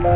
日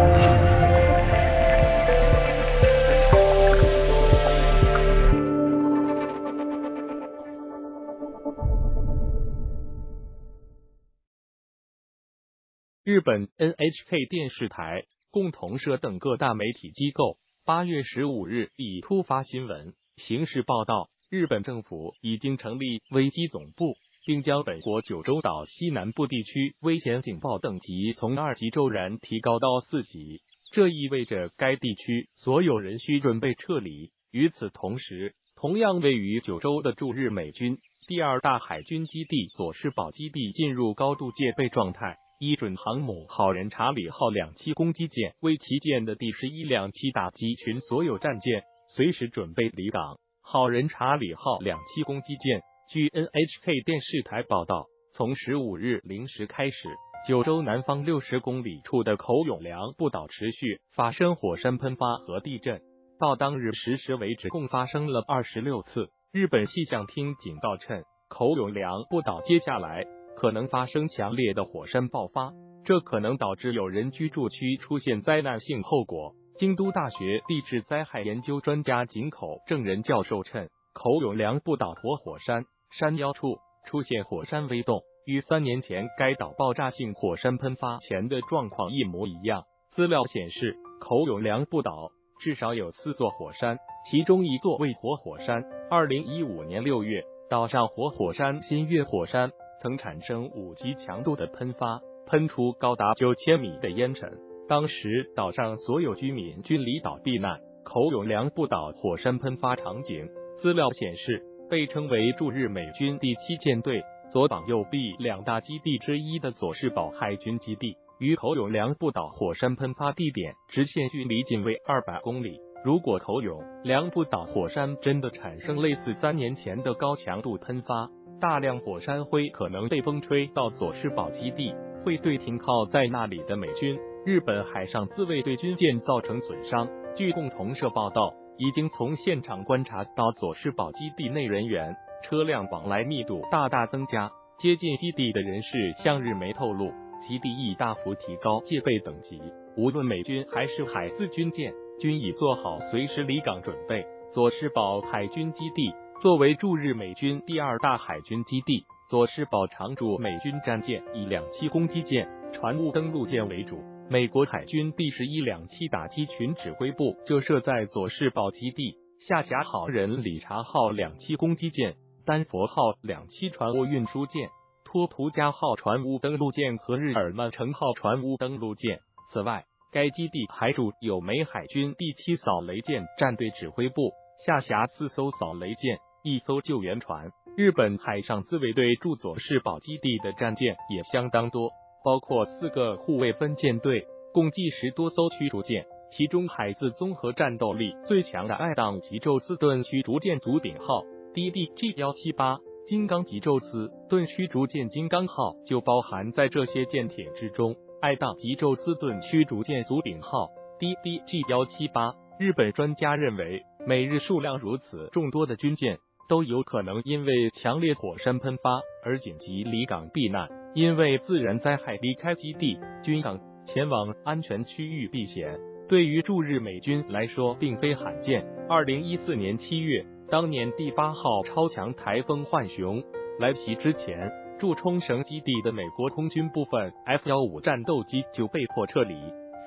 本 NHK 电视台、共同社等各大媒体机构8月15日以突发新闻形式报道，日本政府已经成立危机总部，并将本国九州岛西南部地区危险警报等级从2级骤然提高到4级，这意味着该地区所有人需准备撤离。与此同时，同样位于九州的驻日美军第2大海军基地佐世保基地进入高度戒备状态。依准航母好人查理号2栖攻击舰为旗舰的第11两栖打击群所有战舰随时准备离港。好人查理号2栖攻击舰，据 NHK 电视台报道，从15日0时开始，九州南方60公里处的口永良部岛持续发生火山喷发和地震，到当日10时为止，共发生了26次。日本气象厅警告称，口永良部岛接下来可能发生强烈的火山爆发，这可能导致有人居住区出现灾难性后果。京都大学地质灾害研究专家井口正人教授称，口永良部岛活火山山腰处出现火山微动，与3年前该岛爆炸性火山喷发前的状况一模一样。资料显示，口永良部岛至少有4座火山，其中1座为活火山。2015年6月，岛上活火山新月火山曾产生5级强度的喷发，喷出高达9000米的烟尘。当时岛上所有居民均离岛避难。口永良部岛火山喷发场景，资料显示，被称为驻日美军第7舰队左膀右臂2大基地之一的佐世保海军基地，与口永良部岛火山喷发地点直线距离仅为200公里。如果口永良部岛火山真的产生类似3年前的高强度喷发，大量火山灰可能被风吹到佐世保基地，会对停靠在那里的美军、日本海上自卫队军舰造成损伤。据共同社报道，已经从现场观察到佐世保基地内人员、车辆往来密度大大增加。接近基地的人士向日媒透露，基地已大幅提高戒备等级，无论美军还是海自军舰，均已做好随时离港准备。佐世保海军基地作为驻日美军第2大海军基地，佐世保常驻美军战舰以2栖攻击舰、船坞登陆舰为主。美国海军第11两栖打击群指挥部就设在佐世保基地，下辖好人理查号2栖攻击舰、丹佛号2栖船坞运输舰、托图加号船坞登陆舰和日耳曼城号船坞登陆舰。此外，该基地还驻有美海军第7扫雷舰战队指挥部，下辖4艘扫雷舰、1艘救援船。日本海上自卫队驻佐世保基地的战舰也相当多，包括4个护卫分舰队，共计10多艘驱逐舰，其中海自综合战斗力最强的爱宕吉宙斯顿驱逐舰足柄号 DDG-178、金刚吉宙斯顿驱逐舰金刚号就包含在这些舰艇之中。爱宕吉宙斯顿驱逐舰足柄号 DDG-178， 日本专家认为，每日数量如此众多的军舰都有可能因为强烈火山喷发而紧急离港避难，因为自然灾害离开基地、军港前往安全区域避险，对于驻日美军来说并非罕见。2014年7月，当年第8号超强台风浣熊来袭之前，驻冲绳基地的美国空军部分 F-15战斗机就被迫撤离，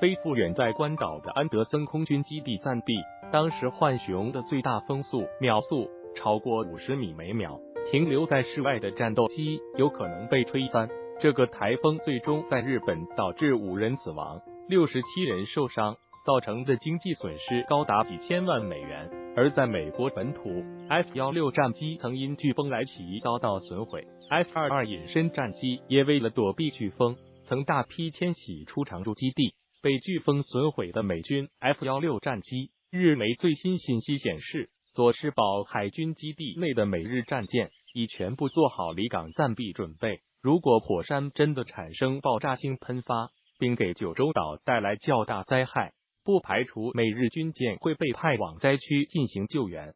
飞赴远在关岛的安德森空军基地暂避。当时浣熊的最大风速秒速超过50米每秒，停留在室外的战斗机有可能被吹翻。这个台风最终在日本导致5人死亡、67人受伤，造成的经济损失高达几千万美元。而在美国本土 F-16战机曾因飓风来袭遭到损毁， F-22隐身战机也为了躲避飓风，曾大批迁徙出常驻基地。被飓风损毁的美军 F-16战机，日媒最新信息显示，佐世保海军基地内的美日战舰已全部做好离港暂避准备。如果火山真的产生爆炸性喷发，并给九州岛带来较大灾害，不排除美日军舰会被派往灾区进行救援。